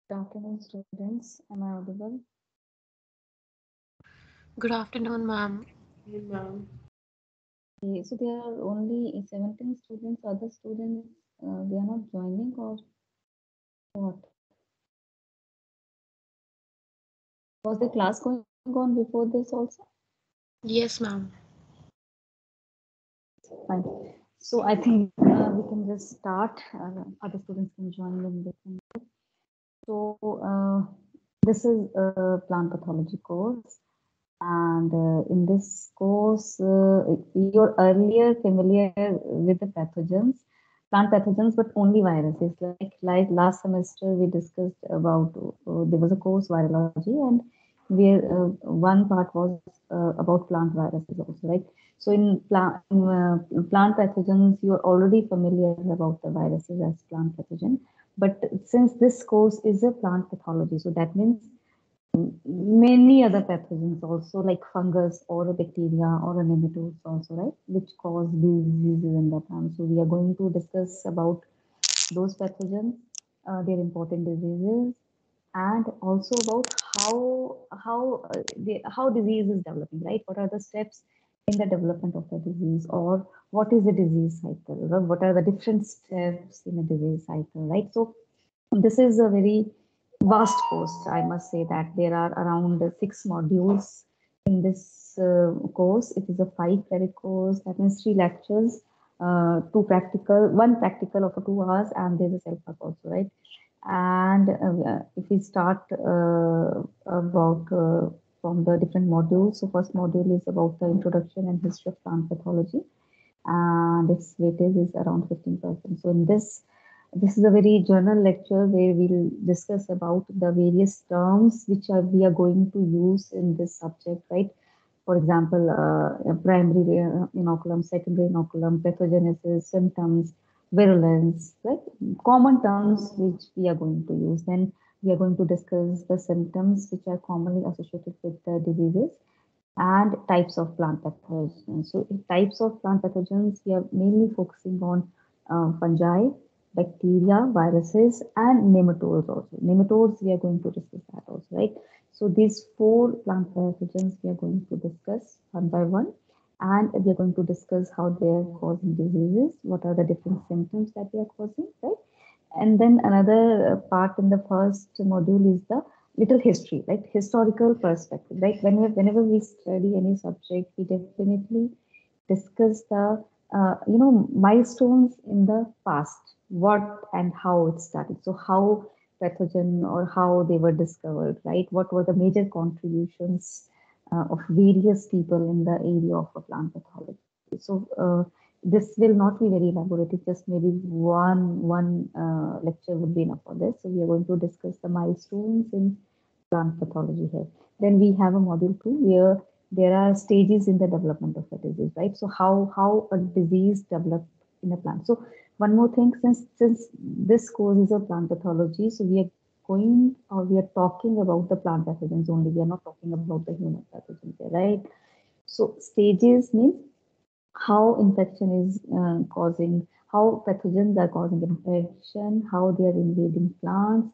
Good afternoon, students. Am I audible? Good afternoon, ma'am. Okay, so there are only 17 students. Other students, they are not joining or what? Was the class going on before this also? Yes, ma'am. Fine. So I think we can just start. Other students can join when they can. So this is a plant pathology course, and in this course, you're earlier familiar with the pathogens, plant pathogens, but only viruses. Like last semester, we discussed about there was a course virology, and where one part was about plant viruses also, right? So plant pathogens, you're already familiar about the viruses as plant pathogen. But since this course is a plant pathology, so that means many other pathogens also, like fungus or a bacteria or a nematodes also, right, which cause diseases in the plant. So we are going to discuss about those pathogens, their important diseases, and also about how disease is developing, right? What are the steps in the development of the disease, or what is the disease cycle, or what are the different steps in a disease cycle, right? So this is a very vast course. I must say that there are around 6 modules in this course. It is a 5 credit course. That means 3 lectures, two practical, one practical of 2 hours, and there's a self-work also, right? And if we start about from the different modules, so first module is about the introduction and history of plant pathology, and its weightage is around 15%. So in this is a very general lecture where we'll discuss about the various terms which we are going to use in this subject, right? For example, primary inoculum, secondary inoculum, pathogenesis, symptoms, virulence, right? Common terms which we are going to use. Then we are going to discuss the symptoms which are commonly associated with the diseases and types of plant pathogens. So, in types of plant pathogens, we are mainly focusing on fungi, bacteria, viruses, and nematodes also. Nematodes, we are going to discuss that also, right? So, these 4 plant pathogens we are going to discuss one by one, and we are going to discuss how they are causing diseases, what are the different symptoms that they are causing, right? And then another part in the first module is the little history, like historical perspective. Like whenever we study any subject, we definitely discuss the milestones in the past, what and how it started. So how pathogen or how they were discovered, right? What were the major contributions of various people in the area of a plant pathology. So this will not be very elaborative. Just maybe one lecture would be enough for this. So we are going to discuss the milestones in plant pathology here. Then we have a module 2 where there are stages in the development of a disease, right? So how a disease develops in a plant. So one more thing, since this course is a plant pathology, so we are talking about the plant pathogens only. We are not talking about the human pathogens here, right? So stages means how infection is causing, how pathogens are causing infection, how they are invading plants,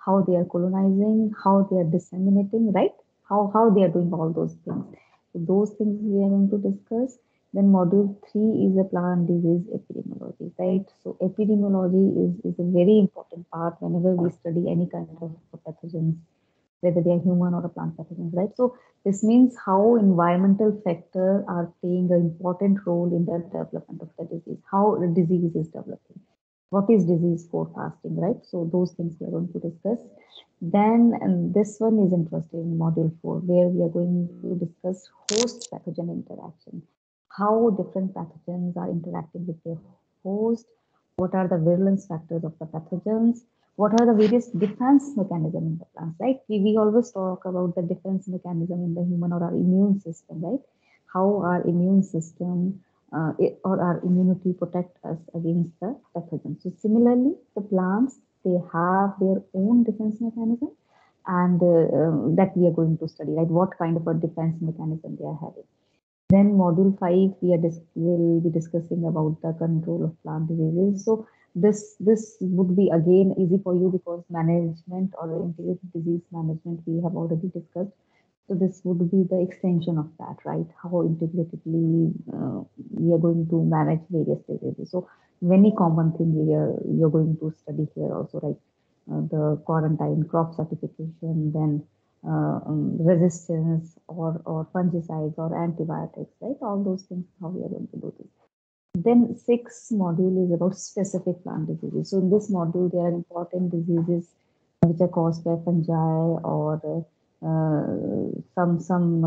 how they are colonizing, how they are disseminating, right? How they are doing all those things. So those things we are going to discuss. Then module 3 is a plant disease epidemiology, right? So epidemiology is a very important part whenever we study any kind of pathogens, whether they are human or a plant pathogens, right? So this means how environmental factors are playing an important role in the development of the disease, how the disease is developing, what is disease forecasting, right? So those things we are going to discuss. Then and this one is interesting, module 4, where we are going to discuss host pathogen interaction, how different pathogens are interacting with their host, what are the virulence factors of the pathogens, what are the various defense mechanism in the plants, right? We always talk about the defense mechanism in the human or our immune system, right? How our immune system or our immunity protect us against the pathogens. So similarly, the plants, they have their own defense mechanism, and that we are going to study, right? What kind of a defense mechanism they are having. Then module 5, will be discussing about the control of plant diseases. So this would be again easy for you because management or integrated disease management we have already discussed. So this would be the extension of that, right? How integratedly we are going to manage various diseases. So many common things you're going to study here also, right? The quarantine, crop certification, then resistance or fungicides or antibiotics, right? All those things, how we are going to do this. Then sixth module is about specific plant diseases. So in this module, there are important diseases which are caused by fungi or some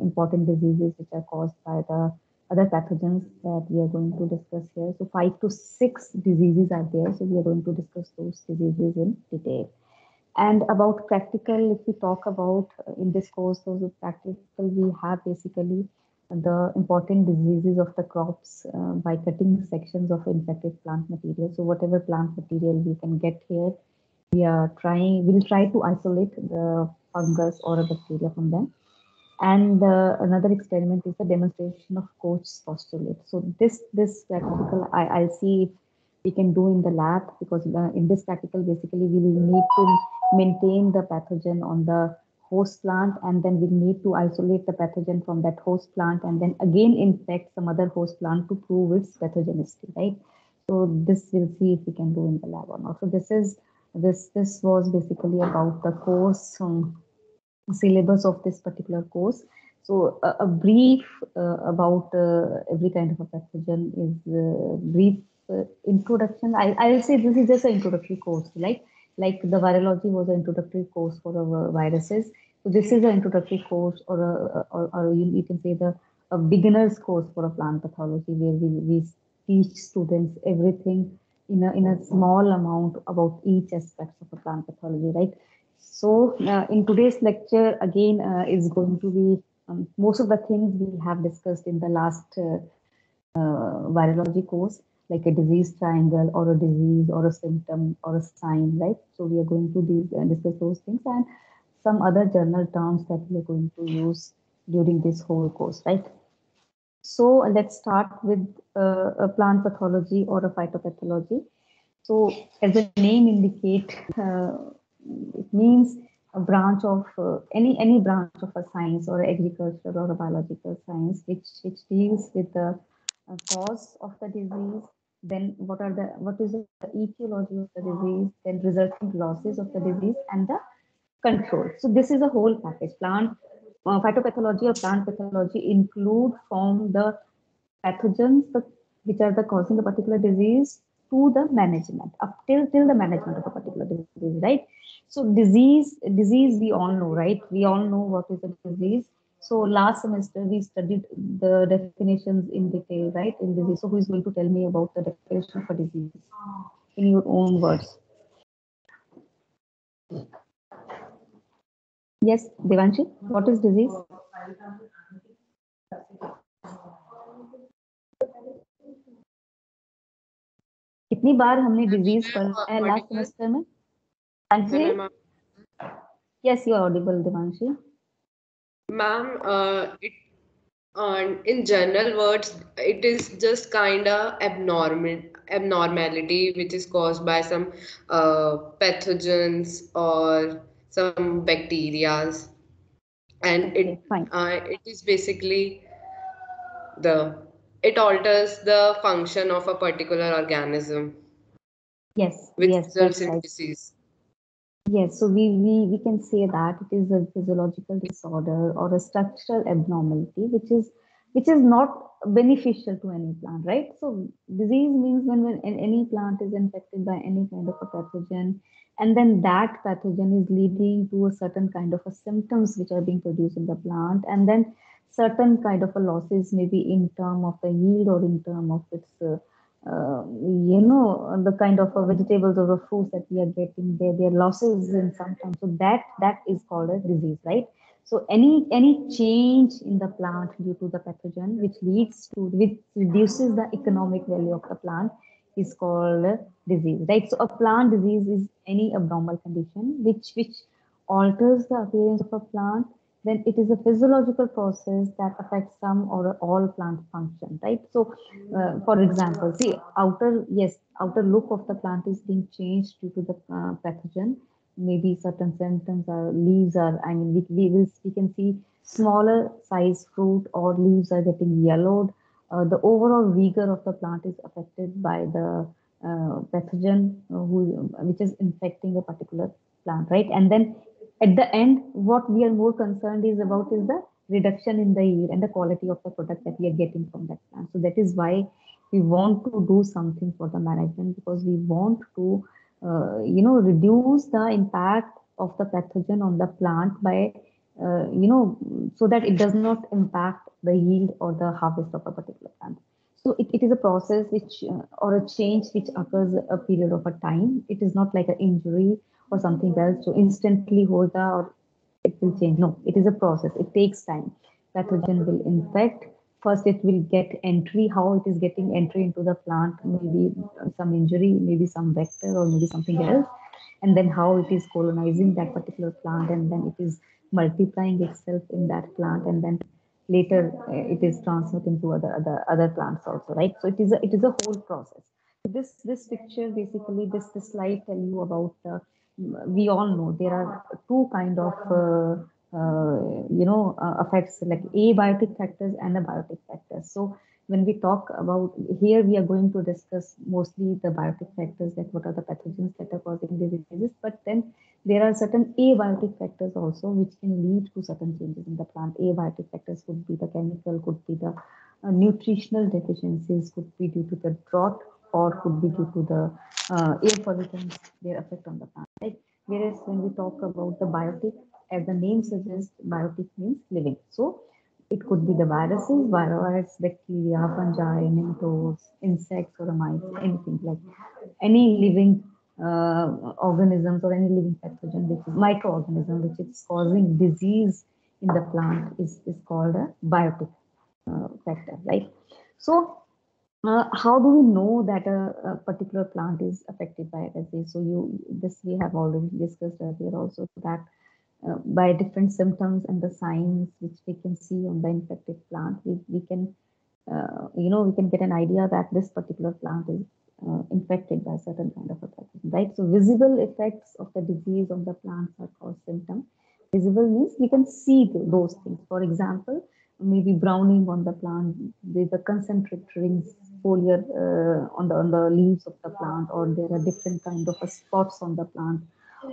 important diseases which are caused by the other pathogens that we are going to discuss here. So 5 to 6 diseases are there. So we are going to discuss those diseases in detail. And about practical, if we talk about in this course, those are practical, we have basically the important diseases of the crops by cutting sections of infected plant material. So whatever plant material we can get here, we'll try to isolate the fungus or a bacteria from them. And another experiment is the demonstration of Koch's postulate. So this practical, I'll see if we can do in the lab because in this practical, basically we will need to maintain the pathogen on the host plant and then we need to isolate the pathogen from that host plant and then again infect some other host plant to prove its pathogenicity, right? So this we'll see if we can do in the lab or not. So this was basically about the course syllabus of this particular course. So a brief about every kind of a pathogen is brief introduction. I'll say this is just an introductory course, like the virology was an introductory course for our viruses. So this is an introductory course or you can say a beginner's course for a plant pathology where we teach students everything in a small amount about each aspect of a plant pathology, right? So in today's lecture, again, is going to be most of the things we have discussed in the last virology course, like a disease triangle or a disease or a symptom or a sign, right? So we are going to discuss those things and some other journal terms that we are going to use during this whole course, right? So let's start with a plant pathology or a phytopathology. So as the name indicate, it means a branch of any branch of a science or agriculture or a biological science which deals with the cause of the disease, then what is the etiology of the disease, then resulting losses of the disease and the control. So this is a whole package. Plant phytopathology or plant pathology include from the pathogens which are the causing a particular disease to the management up till the management of a particular disease, right? So disease we all know, right? We all know what is a disease. So last semester we studied the definitions in detail, right? In disease. So who is going to tell me about the definition of a disease in your own words? Yes, Devanshi, what is disease? कितनी बार हमने disease पढ़ा है last semester में? हाँ जी, yes, you are audible, Devanshi. Ma'am, in general words, it is just kind of abnormality which is caused by some pathogens or some bacterias, and Okay, fine. it is basically the it alters the function of a particular organism, Yes, which yes, results that's in right. disease. Yes, so we can say that it is a physiological disorder or a structural abnormality which is not beneficial to any plant, right? So disease means when any plant is infected by any kind of a pathogen, and then that pathogen is leading to a certain kind of a symptoms which are being produced in the plant, and then certain kind of a losses maybe in term of the yield or in term of its the kind of vegetables or the fruits that we are getting, their losses in some time. So that is called a disease, right? So any change in the plant due to the pathogen which reduces the economic value of the plant is called a disease, right? So a plant disease is any abnormal condition which alters the appearance of a plant then it is a physiological process that affects some or all plant function, right? So, for example, see, outer look of the plant is being changed due to the pathogen. Maybe certain symptoms are leaves are, I mean, we can see smaller size fruit or leaves are getting yellowed. The overall vigor of the plant is affected by the pathogen which is infecting a particular plant, right? And then at the end, what we are more concerned is about is the reduction in the yield and the quality of the product that we are getting from that plant. So that is why we want to do something for the management, because we want to, reduce the impact of the pathogen on the plant by, so that it does not impact the yield or the harvest of a particular plant. So it is a process which, or a change which occurs a period of a time. It is not like an injury or something else. So instantly hoga or it will change. No, it is a process. It takes time. Pathogen will infect. First, it will get entry. How it is getting entry into the plant? Maybe some injury, maybe some vector, or maybe something else. And then how it is colonizing that particular plant, and then it is multiplying itself in that plant, and then later it is transmitting to other plants also, right? So it is a whole process. So this picture basically, this slide tell you about we all know there are two kind of effects, like abiotic factors and the biotic factors. So when we talk about here, we are going to discuss mostly the biotic factors, like what are the pathogens that are causing diseases. But then there are certain abiotic factors also which can lead to certain changes in the plant. Abiotic factors could be the chemical, could be the nutritional deficiencies, could be due to the drought, or could be due to the air pollutants, their effect on the plant, right? Whereas when we talk about the biotic, as the name suggests, biotic means living. So it could be the viruses, virus, bacteria, fungi, nematodes, insects, or mites, anything like any living organisms or any living pathogen, which is microorganism, which is causing disease in the plant, is called a biotic factor, right? So how do we know that a particular plant is affected by a disease? So this we have already discussed earlier also, that by different symptoms and the signs which we can see on the infected plant, we can we can get an idea that this particular plant is infected by a certain kind of a pathogen, right? So visible effects of the disease on the plants are called symptoms. Visible means we can see those things. For example, maybe browning on the plant with the concentric rings, foliar on the leaves of the plant, or there are different kind of spots on the plant,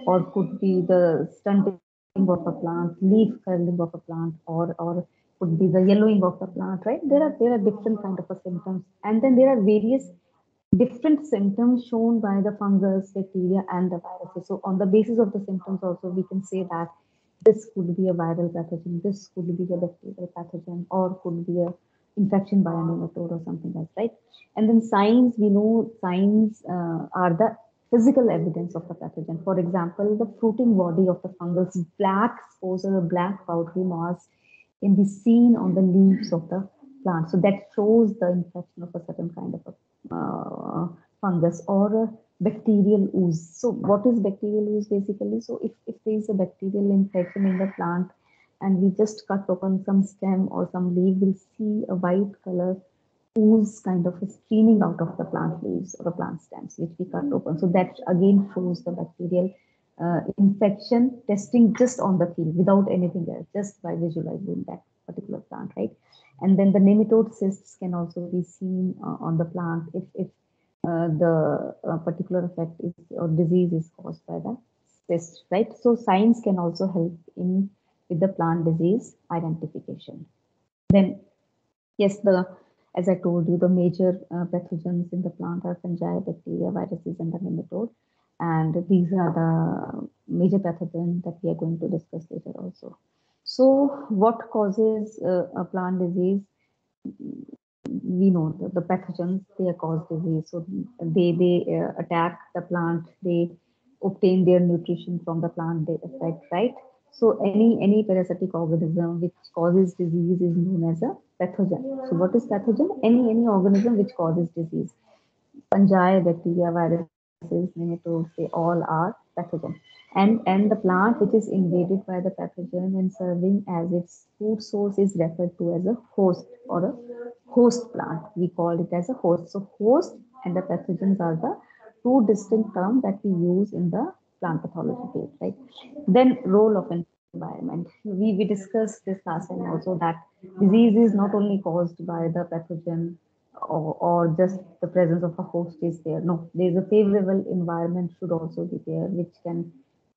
or could be the stunting of a plant, leaf curling of a plant, or could be the yellowing of the plant, right? There are different kind of a symptoms, and then there are various different symptoms shown by the fungus, bacteria, and the viruses. So on the basis of the symptoms also, we can say that this could be a viral pathogen, this could be a bacterial pathogen, or could be a infection by a nematode or something else, right? And then signs, we know signs are the physical evidence of the pathogen. For example, the fruiting body of the fungus, black spores or black powdery mass can be seen on the leaves of the plant. So that shows the infection of a certain kind of a fungus or a bacterial ooze. So what is bacterial ooze basically? So if there is a bacterial infection in the plant and we just cut open some stem or some leaf, we'll see a white color ooze kind of streaming out of the plant leaves or the plant stems, which we cut open. So that again shows the bacterial infection testing just on the field without anything else, just by visualizing that particular plant, right? And then the nematode cysts can also be seen on the plant if the particular effect is or disease is caused by the cyst, right? So signs can also help in with the plant disease identification. Then, yes, as I told you, the major pathogens in the plant are fungi, bacteria, viruses, and the nematode. And these are the major pathogens that we are going to discuss later also. So what causes a plant disease? We know the pathogens, they cause disease. So they attack the plant, they obtain their nutrition from the plant, they affect, right? So any parasitic organism which causes disease is known as a pathogen. So what is pathogen? Any organism which causes disease. Fungi, bacteria, viruses, nematodes, they all are pathogen. And the plant which is invaded by the pathogen and serving as its food source is referred to as a host or a host plant. We call it as a host. So host and the pathogens are the two distinct terms that we use in the plant pathology field, right? Then role of environment. We discussed this last time also that disease is not only caused by the pathogen or just the presence of a host is there. No, there is a favorable environment should also be there, which can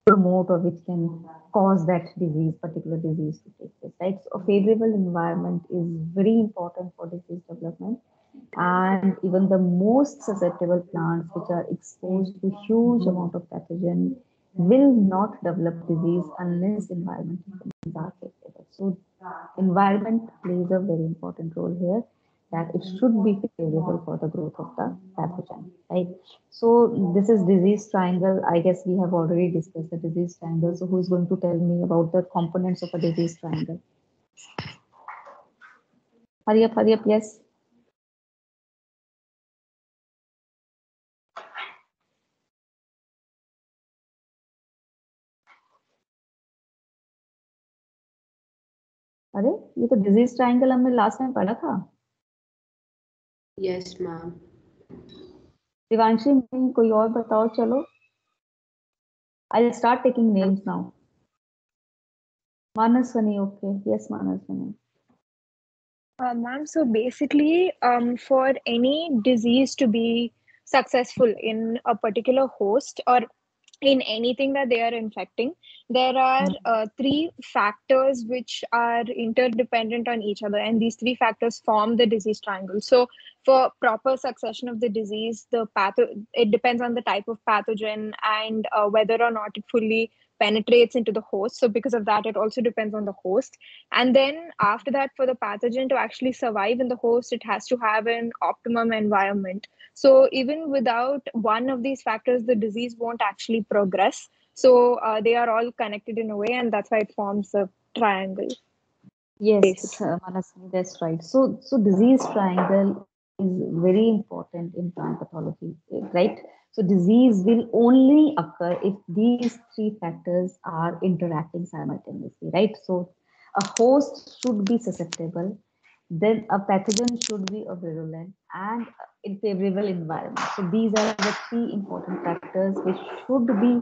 promote or which can cause that disease, particular disease to take place, right? So a favorable environment is very important for disease development. And even the most susceptible plants which are exposed to huge amount of pathogen will not develop disease unless environmental conditions are favorable. So environment plays a very important role here, that it should be favorable for the growth of the pathogen, right? So this is disease triangle. I guess we have already discussed the disease triangle. So who is going to tell me about the components of a disease triangle? Hurry up, yes. अरे ये तो disease triangle हमने last time पढ़ा था. Yes, ma'am. Divanshi नहीं, कोई और बताओ. चलो, I'll start taking names now. Manaswani, okay. Yes, Manaswani. Ma'am, so basically, for any disease to be successful in a particular host or in anything that they are infecting, there are three factors which are interdependent on each other, and these three factors form the disease triangle. So, for proper succession of the disease, it depends on the type of pathogen and whether or not it fully penetrates into the host. So, because of that, it also depends on the host. And then after that, for the pathogen to actually survive in the host, it has to have an optimum environment. So even without one of these factors, the disease won't actually progress. So they are all connected in a way, and that's why it forms a triangle. Yes, Manaswani, that's right. So disease triangle is very important in plant pathology, right? So disease will only occur if these three factors are interacting simultaneously, right? So a host should be susceptible, then a pathogen should be a virulent, and in favorable environment. So these are the three important factors which should be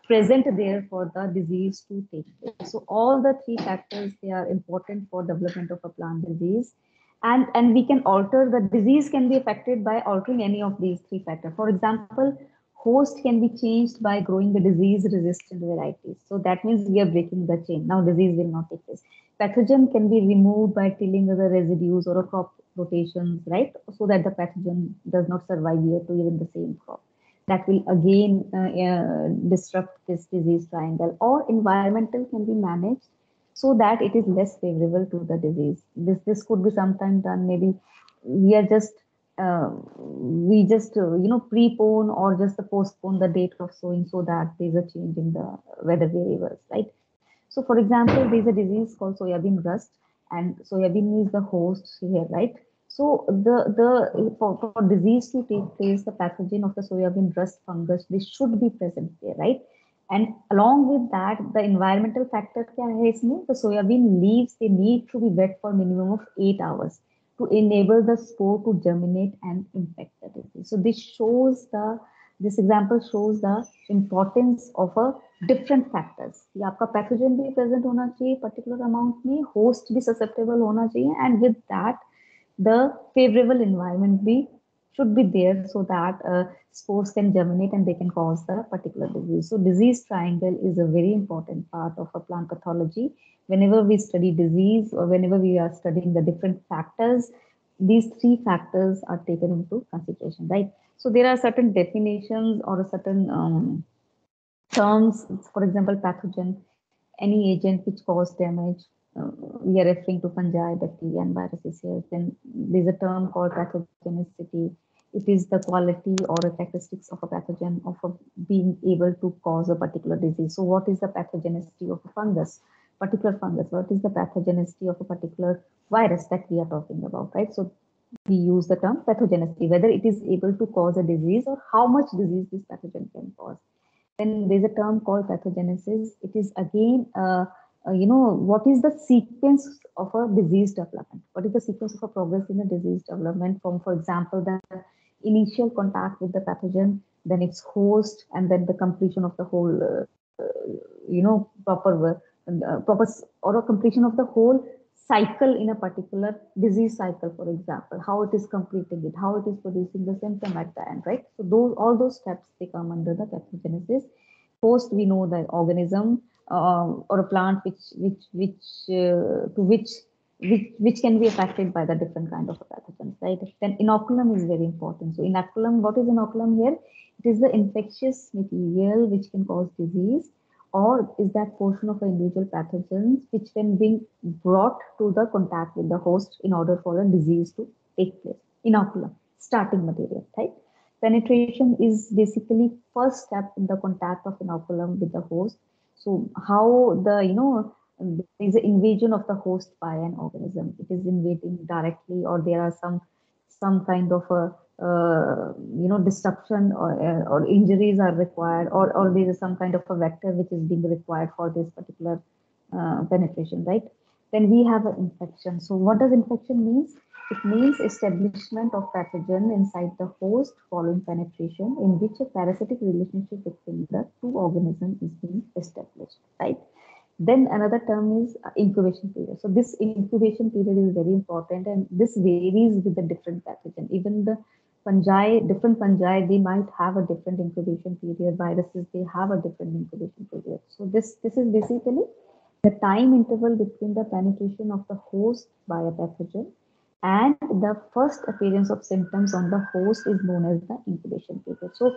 present there for the disease to take place. So all the three factors, they are important for development of a plant disease. And we can alter the disease can be affected by altering any of these three factors. For example, host can be changed by growing the disease resistant varieties. So that means we are breaking the chain. Now disease will not take place. Pathogen can be removed by tilling other residues or a crop rotations, right? So that the pathogen does not survive year to year in the same crop. That will again disrupt this disease triangle. Or environmental can be managed so that it is less favorable to the disease. This could be sometime done. Maybe we are just prepone or just postpone the date of sowing so that there's a change in the weather variables, right? So for example, there's a disease called soybean rust, and soybean is the host here, right? So for disease to take place, the pathogen of the soybean rust fungus, this should be present there, right? And along with that, the environmental factor क्या है इसमें? The soybean leaves, they need to be wet for minimum of 8 hours to enable the spore to germinate and infect the disease. So this example shows the importance of a different factors. कि आपका pathogen भी present होना चाहिए particular amount में, host भी susceptible होना चाहिए, and with that the favorable environment should be there so that spores can germinate and they can cause the particular disease. So disease triangle is a very important part of a plant pathology. Whenever we study disease or whenever we are studying the different factors, these three factors are taken into consideration, right? So there are certain definitions or certain terms. For example, pathogen, any agent which cause damage. We are referring to fungi, bacteria, and viruses here. Then there's a term called pathogenicity. It is the quality or the characteristics of a pathogen of being able to cause a particular disease. So what is the pathogenicity of a fungus? Particular fungus. What is the pathogenicity of a particular virus that we are talking about, right? So we use the term pathogenicity, whether it is able to cause a disease or how much disease this pathogen can cause. Then there's a term called pathogenesis. It is again, what is the sequence of a disease development? What is the sequence of a progress in a disease development from, for example, the initial contact with the pathogen, then its host, and then the completion of the whole, proper or a completion of the whole cycle in a particular disease cycle, for example, how it is completing it, how it is producing the symptom at the end, right? So all those steps, they come under the pathogenesis. Host, we know the organism or a plant which can be affected by the different kind of pathogens, right? Then inoculum is very important. So inoculum, what is inoculum here? It is the infectious material which can cause disease, or is that portion of an individual pathogens which can be brought to the contact with the host in order for a disease to take place. Inoculum, starting material, right? Penetration is basically first step in the contact of inoculum with the host. So how there is an invasion of the host by an organism. It is invading directly, or there are some kind of a disruption or injuries are required, or there is some kind of a vector which is being required for this particular penetration, right? Then we have an infection. So what does infection means? It means establishment of pathogen inside the host following penetration, in which a parasitic relationship between the two organisms is being established, right? Then another term is incubation period. So this incubation period is very important, and this varies with the different pathogen. Even the fungi, different fungi, they might have a different incubation period. Viruses, they have a different incubation period. So this is basically the time interval between the penetration of the host by a pathogen and the first appearance of symptoms on the host is known as the incubation period. So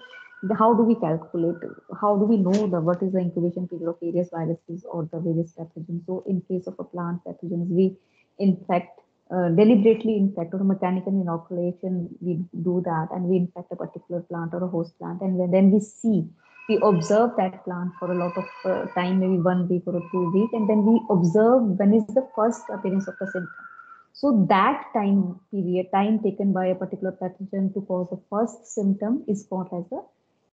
how do we calculate? How do we know what is the incubation period of various viruses or the various pathogens? So in case of a plant pathogens, we infect, deliberately infect, or mechanical inoculation, we do that, and we infect a particular plant or a host plant, and then we observe that plant for a lot of time, maybe 1 week or 2 weeks, and then we observe when is the first appearance of the symptom. So that time period, time taken by a particular pathogen to cause the first symptom is called as the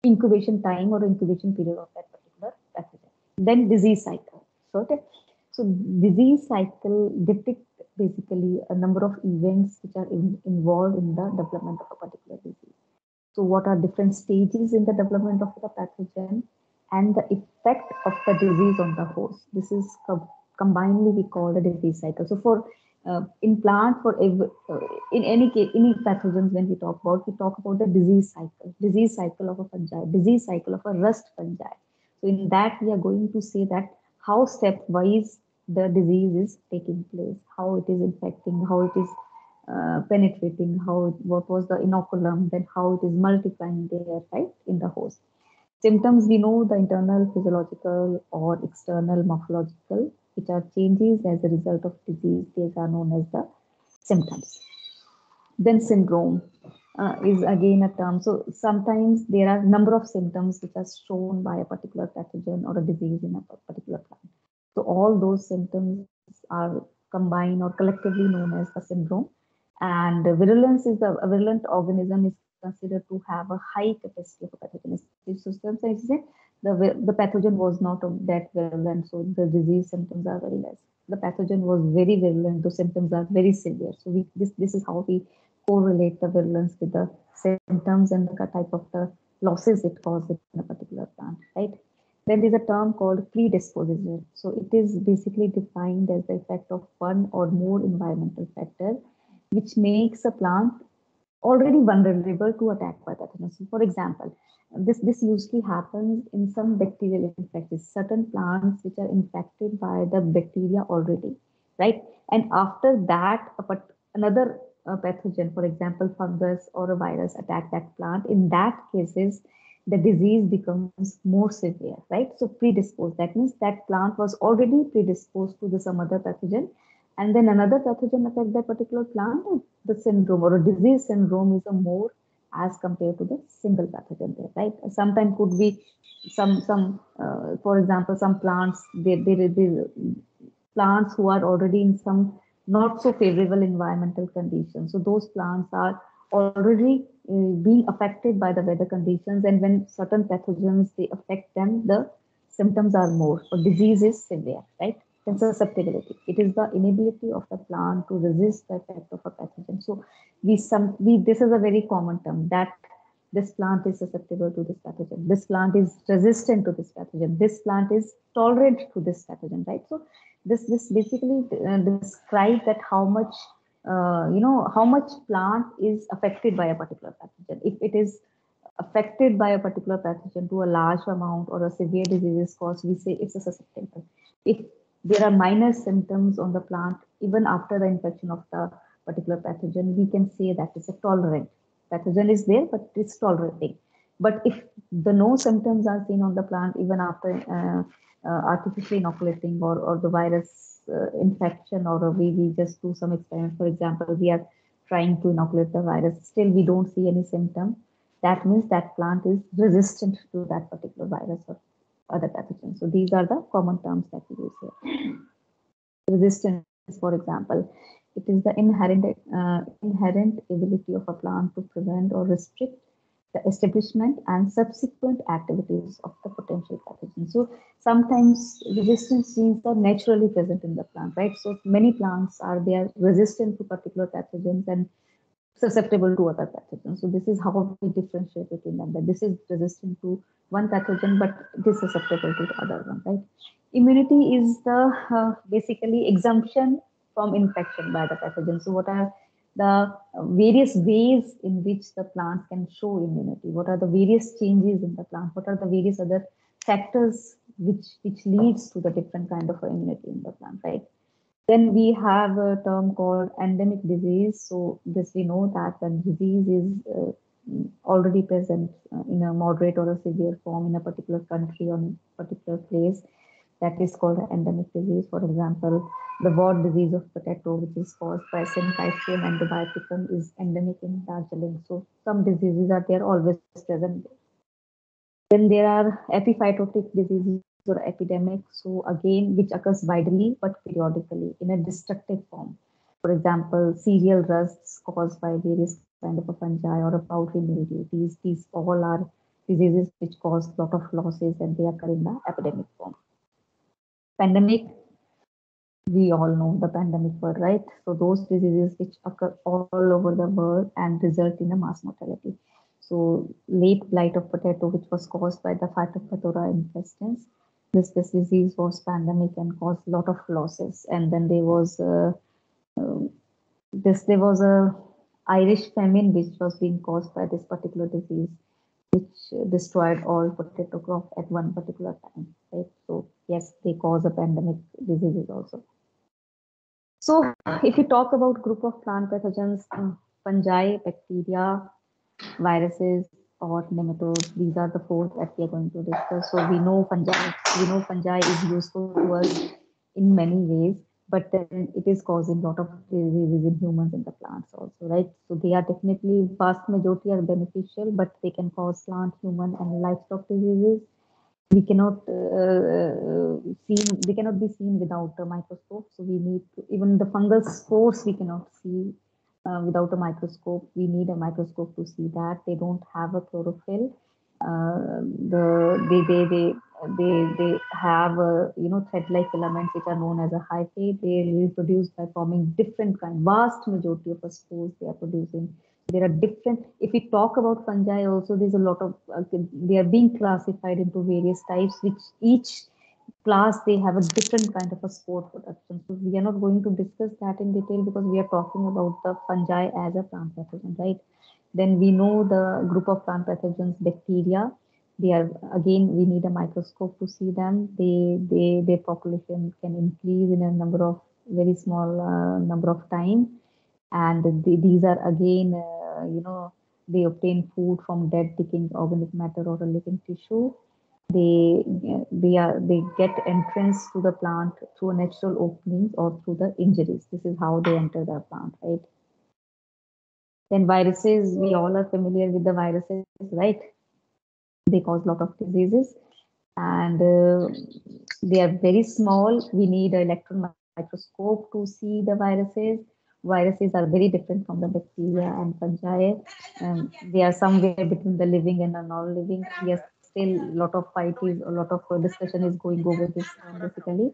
incubation time or incubation period of that particular pathogen. Then disease cycle. So disease cycle depicts basically a number of events which are involved in the development of a particular disease. So what are different stages in the development of the pathogen and the effect of the disease on the host. This is combinedly we call the disease cycle. So for in plant, in any case, any pathogens, when we talk about the disease cycle of a fungi, disease cycle of a rust fungi. So in that, we are going to say that how stepwise the disease is taking place, how it is infecting, how it is penetrating, what was the inoculum, then how it is multiplying there, right, in the host. Symptoms, we know the internal physiological or external morphological, which are changes as a result of disease. These are known as the symptoms. Then syndrome is again a term. So sometimes there are a number of symptoms which are shown by a particular pathogen or a disease in a particular plant. So all those symptoms are combined or collectively known as a syndrome. And virulence is a virulent organism is considered to have a high capacity of pathogenicity. So sometimes the pathogen was not that virulent, so the disease symptoms are very less. The pathogen was very virulent, the symptoms are very severe. So this is how we correlate the virulence with the symptoms and the type of the losses it causes in a particular plant, right? Then there's a term called predisposition. So it is basically defined as the effect of one or more environmental factor which makes a plant already vulnerable to attack by pathogens. So for example, this usually happens in some bacterial infections, certain plants which are infected by the bacteria already, right? And after that, another pathogen, for example, fungus or a virus attack that plant. In that cases, the disease becomes more severe, right? So predisposed, that means that plant was already predisposed to some other pathogen, and then another pathogen affect that particular plant, the syndrome or a disease syndrome is a more as compared to the single pathogen there, right? Sometimes could be for example, some plants, they plants who are already in some not so favorable environmental conditions. So those plants are already being affected by the weather conditions, and when certain pathogens they affect them, the symptoms are more or disease is severe, right? Then susceptibility. It is the inability of the plant to resist the effect of a pathogen. So we this is a very common term that this plant is susceptible to this pathogen. This plant is resistant to this pathogen. This plant is tolerant to this pathogen, right? So this basically describes that how much how much plant is affected by a particular pathogen. If it is affected by a particular pathogen to a large amount or a severe disease is caused, we say it's a susceptible. If there are minor symptoms on the plant, even after the infection of the particular pathogen, we can say that it's a tolerant. Pathogen is there, but it's tolerating. But if the no symptoms are seen on the plant, even after artificially inoculating or the virus infection, or we just do some experiment, for example, we are trying to inoculate the virus, still we don't see any symptom, that means that plant is resistant to that particular virus or other pathogens. So these are the common terms that we use here. Resistance, for example, it is the inherent ability of a plant to prevent or restrict the establishment and subsequent activities of the potential pathogen. So sometimes resistance genes are naturally present in the plant, right? So many plants are there resistant to particular pathogens and susceptible to other pathogens. So this is how we differentiate between them. That this is resistant to one pathogen, but it is susceptible to the other one, right? Immunity is the basically exemption from infection by the pathogen. So what are the various ways in which the plant can show immunity? What are the various changes in the plant? What are the various other factors which leads to the different kind of immunity in the plant, right? Then we have a term called endemic disease. So this we know that when disease is already present in a moderate or a severe form in a particular country or particular place, that is called an endemic disease. For example, the wart disease of potato, which is caused by Syncytium antibioticum, is endemic in Darjeeling. So some diseases are there always present. Then there are epiphytotic diseases or epidemics, so again, which occurs widely but periodically in a destructive form. For example, cereal rusts caused by various kind of a fungi or a powdery mildew. These all are diseases which cause a lot of losses and they occur in the epidemic form. Pandemic, we all know the pandemic word, right? So those diseases which occur all over the world and result in a mass mortality. So late blight of potato, which was caused by the Phytophthora infestans. This disease was pandemic and caused a lot of losses. And then there was a Irish famine which was being caused by this particular disease, which destroyed all potato crop at one particular time, right? So yes, they cause a pandemic diseases also. So if you talk about group of plant pathogens, fungi, bacteria, viruses, or nematodes, these are the four that we are going to discuss. So we know fungi is useful to us in many ways, but then it is causing a lot of diseases in humans and the plants also, right? So they are definitely, vast majority are beneficial, but they can cause plant, human, and livestock diseases. We cannot they cannot be seen without a microscope. So we need to, even the fungal spores we cannot see without a microscope. We need a microscope to see that. They don't have a chlorophyll. They have thread-like filaments which are known as a hyphae. They reproduce by forming different vast majority of the spores they are producing. There are different, if we talk about fungi also, there's a lot of, they are being classified into various types, which each class, they have a different kind of a spore production. So we are not going to discuss that in detail because we are talking about the fungi as a plant pathogen, right? Then we know the group of plant pathogens, bacteria. They are, again, we need a microscope to see them. Their population can increase in a number of very small number of time, and these are again, they obtain food from dead, decaying organic matter or a living tissue. They get entrance to the plant through natural openings or through the injuries. This is how they enter the plant, right? Then viruses, we all are familiar with the viruses, right? They cause a lot of diseases, and they are very small. We need an electron microscope to see the viruses, viruses are very different from the bacteria and fungi. They are somewhere between the living and the non-living. Yes, still a lot of fight is, a lot of discussion is going over this basically.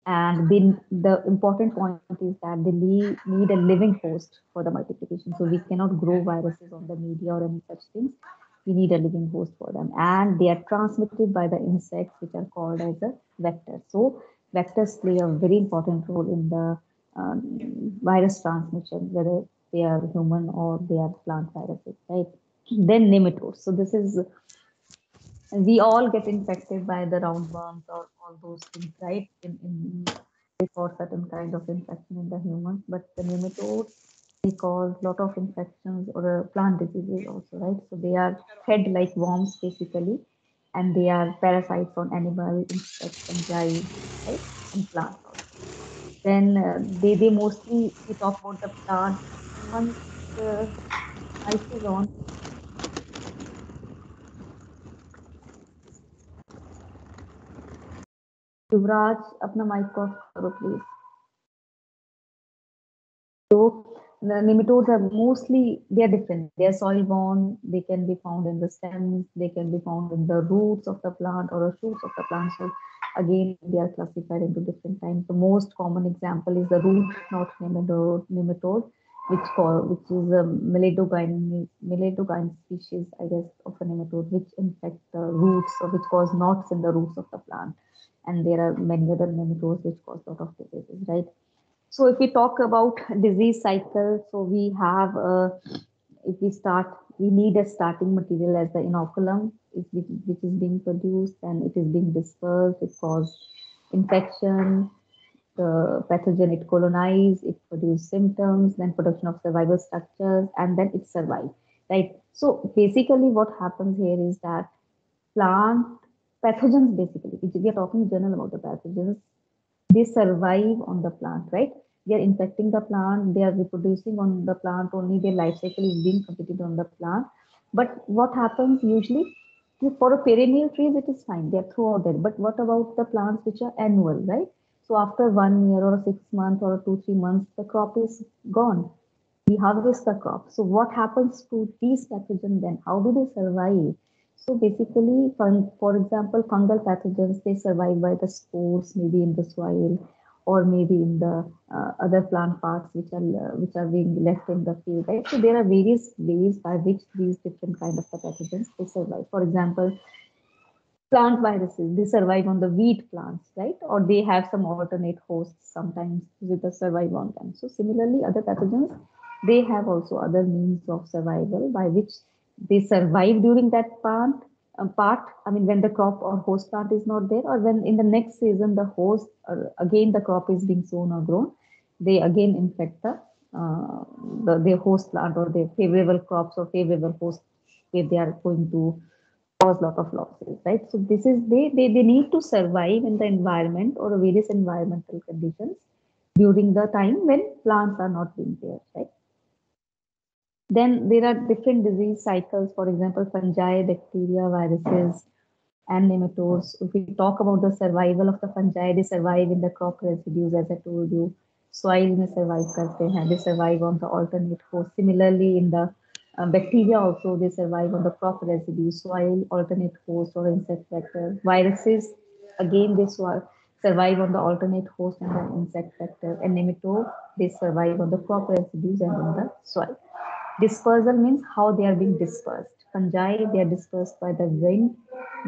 And then the important point is that they need a living host for the multiplication. So we cannot grow viruses on the media or any such things. We need a living host for them. And they are transmitted by the insects, which are called as a vector. So vectors play a very important role in the virus transmission, whether they are human or they are plant viruses, right? Then nematodes. So this is, we all get infected by the roundworms or all those things, right? They cause certain kind of infection in the humans, but the nematodes, they cause lot of infections or plant diseases also, right? So they are fed like worms basically, and they are parasites on animal, insects, fungi, right? And plants also. Then they mostly, we talk about the plant. Once mic is on, युवराज अपना mic off करो please. So the nematodes are mostly, they are different. They are soil borne. They can be found in the stems. They can be found in the roots of the plant or the shoots of the plant. So again, they are classified into different types. The most common example is the root knot nematode, which is a Meledogyn species, I guess, of a nematode, which infect the roots or which cause knots in the roots of the plant. And there are many other nematodes which cause a lot of diseases, right? So if we talk about disease cycle, so we have, if we start, we need a starting material as the inoculum, which is being produced and it is being dispersed. It causes infection, the pathogen, it colonizes, it produces symptoms, then production of survival structures, and then it survives, right? So basically what happens here is that plant pathogens, basically, if we are talking in general about the pathogens, they survive on the plant, right? They are infecting the plant, they are reproducing on the plant, only their life cycle is being completed on the plant. But what happens usually, for a perennial trees, it is fine, they are throughout there. But what about the plants which are annual, right? So after 1 year or 6 months or 2, 3 months, the crop is gone. We harvest the crop. So what happens to these pathogens then? How do they survive? So basically, for example, fungal pathogens, they survive by the spores, maybe in the soil or maybe in the other plant parts which are being left in the field, right? So there are various ways by which these different kind of the pathogens they survive. For example, plant viruses, they survive on the wheat plants, right? Or they have some alternate hosts sometimes with the survive on them. So similarly, other pathogens, they have also other means of survival by which they survive during that part. I mean, when the crop or host plant is not there, or when in the next season the host, or again the crop is being sown or grown, they again infect their host plant or their favorable crops or favorable host where they are going to cause lot of losses, right? So this is they need to survive in the environment or various environmental conditions during the time when plants are not being there, right? Then there are different disease cycles, for example, fungi, bacteria, viruses, and nematodes. If we talk about the survival of the fungi, they survive in the crop residues, as I told you. Soil में survive करते हैं, they survive on the alternate host. Similarly, in the bacteria also, they survive on the crop residue, soil, alternate host, or insect vector. Viruses, again, they survive on the alternate host and the insect vector. And nematodes, they survive on the crop residues and in the soil. Dispersal means how they are being dispersed. Fungi, they are dispersed by the wind,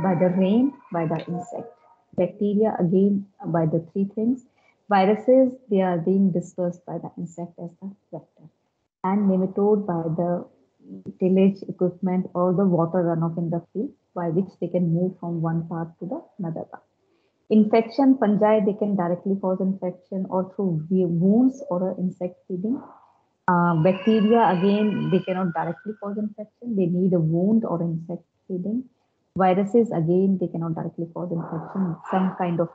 by the rain, by the insect. Bacteria, again, by the three things. Viruses, they are being dispersed by the insect as the vector. And nematode by the tillage equipment or the water runoff in the field, by which they can move from one part to the another part. Infection, fungi, they can directly cause infection or through wounds or insect feeding. Bacteria, again, they cannot directly cause infection. They need a wound or insect feeding. Viruses, again, they cannot directly cause infection. Some kind of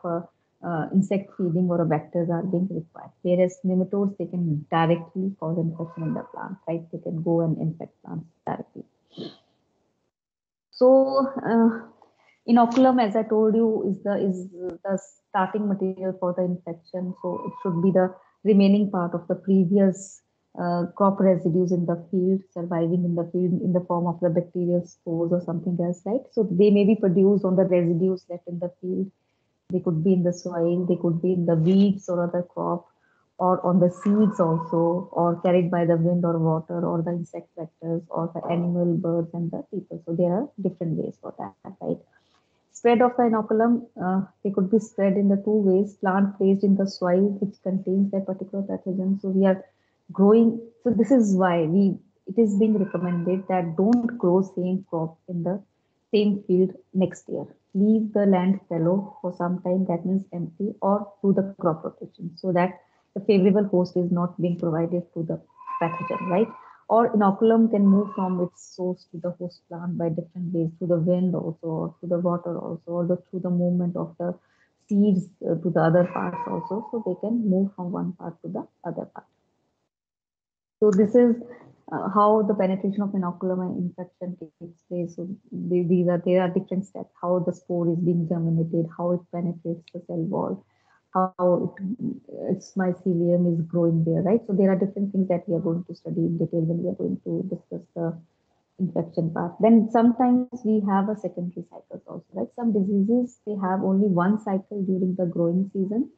insect feeding or a vectors are being required. Whereas nematodes, they can directly cause infection in the plant, right? They can go and infect plants directly. So, inoculum, as I told you, is the starting material for the infection. So it should be the remaining part of the previous crop residues in the field, surviving in the field in the form of the bacterial spores or something else, right? So they may be produced on the residues left in the field. They could be in the soil, they could be in the weeds or other crop, or on the seeds also, or carried by the wind or water, or the insect vectors, or the animal, birds, and the people. So there are different ways for that, right? Spread of the inoculum, they could be spread in the two ways. Plant placed in the soil which contains that particular pathogen. So we are growing. So this is why it is being recommended that don't grow same crop in the same field next year. Leave the land fallow for some time, that means empty, or do the crop rotation so that the favorable host is not being provided to the pathogen, right? Or inoculum can move from its source to the host plant by different ways, through the wind also, or through the water also, or through the movement of the seeds to the other parts also. So they can move from one part to the other part. So this is how the penetration of inoculum and infection takes place. So there are different steps, how the spore is being germinated, how it penetrates the cell wall, how its mycelium is growing there, right? So there are different things that we are going to study in detail when we are going to discuss the infection part. Then sometimes we have a secondary cycles also, right? Some diseases, they have only one cycle during the growing season,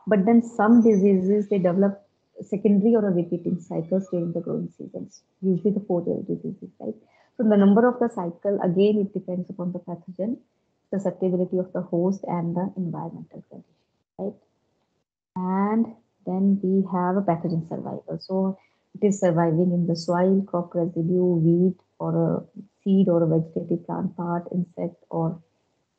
but then some diseases, they develop secondary or a repeating cycles during the growing seasons, usually the foliar diseases, right? So the number of the cycle, again, it depends upon the pathogen, susceptibility of the host, and the environmental condition, right? And then we have a pathogen survival. So it is surviving in the soil, crop residue, weed, or a seed, or a vegetative plant part, insect, or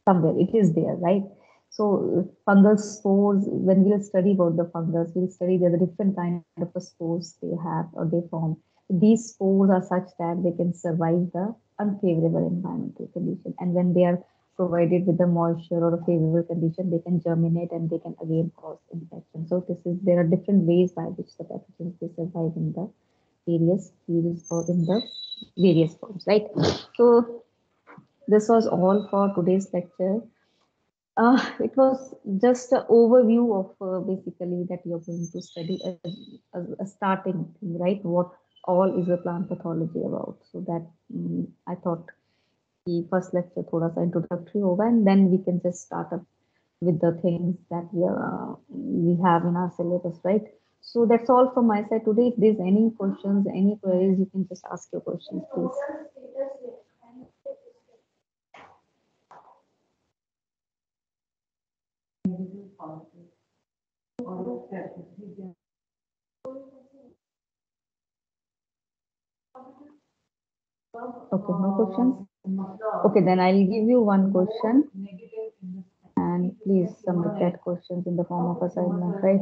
somewhere it is there, right? So fungal spores, when we'll study about the fungus, we'll study the different kind of spores they have or they form. These spores are such that they can survive the unfavorable environmental condition, and when they are provided with the moisture or a favorable condition, they can germinate and they can again cause infection. So there are different ways by which the pathogens they survive in the various fields or in the various forms, right? So this was all for today's lecture. It was just an overview of basically that you're going to study a starting thing, right? What all is a plant pathology about? So that I thought the first lecture thoda sa introductory hoga, and then we can just start up with the things that we have in our syllabus, right? So that's all from my side today. If there's any questions, any queries, you can just ask your questions, please. Okay, no questions? Okay, then I'll give you one question, and please submit that questions in the form of assignment, right?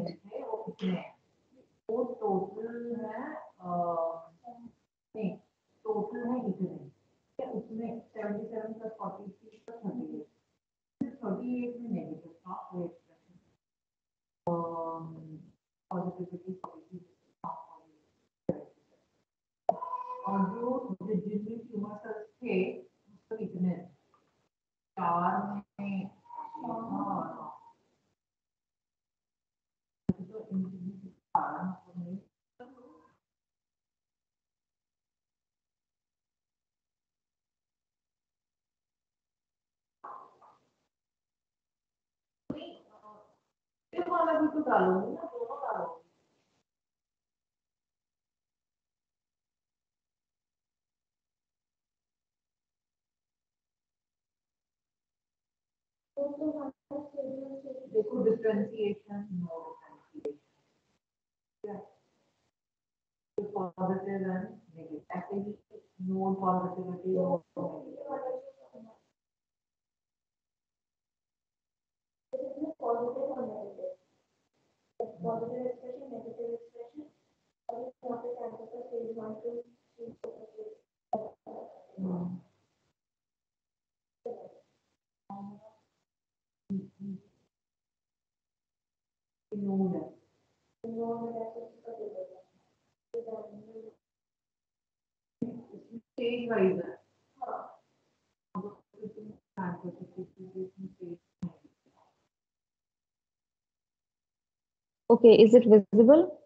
Okay, is it visible?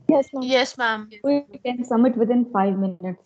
Yes, ma'am. Yes, ma'am. We can submit within 5 minutes.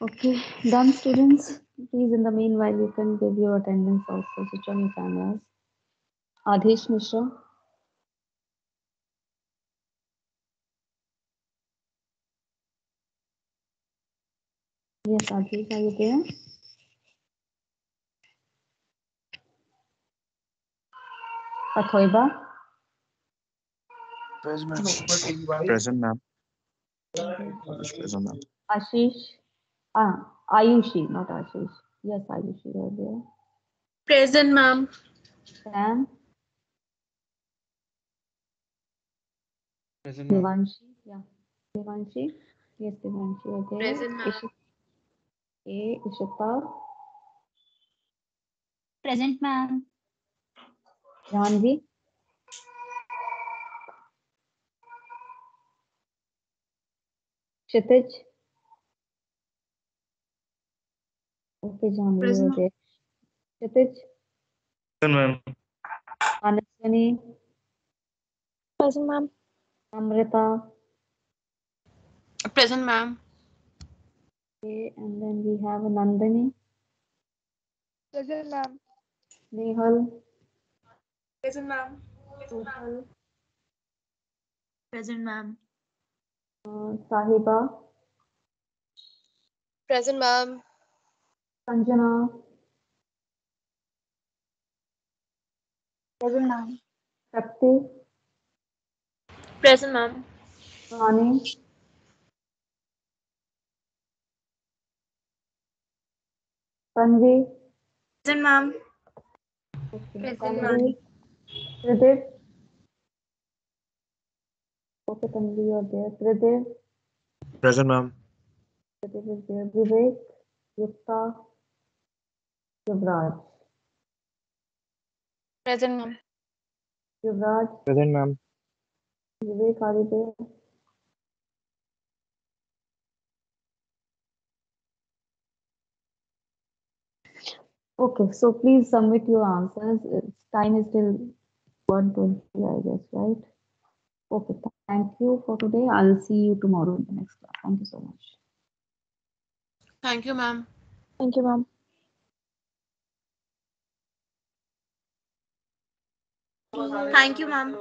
Okay, done, students. Please, in the meanwhile, you can give your attendance also. Switch on your cameras. Adhish Mishra. Yes, Adhish, are you there? Athoiba. Present, ma'am. Present, ma'am. Ashish. Ayushi, not Ashish. Yes, Ayushi, you are there. Present, ma'am. Sam. Present, ma'am. Devanshi. Yeah. Devanshi. Yes, Devanshi, you are there. Present, ma'am. Ishita. Present, ma'am. Janvi. Kshitij. Okay, Janvi, you Present, are there. Kshitij. Present, ma'am. Anaswani. Present, ma'am. Amrita. Present, ma'am. Okay, and then we have Nandini. Present, ma'am. Nehal. Present, ma'am. Kushal. Present, ma'am. Sahiba. Present, ma'am. Sanjana. Present, ma'am. Shakti. Present, ma'am. Rani. Tanvi. Present, ma'am. Okay. Present, Tanvi. ma'am. Tridip. Okay, Tanvi, you are there. Tridip. Present, ma'am. Tridip is there. Vivek. Yukta. Yuvraj. Present, ma'am. Yuvraj. Present, ma'am. Vivek, are you there? Okay, so please submit your answers. Time is till 1:20, I guess, right? Okay, thank you for today. I'll see you tomorrow in the next class. Thank you so much. Thank you, ma'am. Thank you, ma'am. Thank you, ma'am.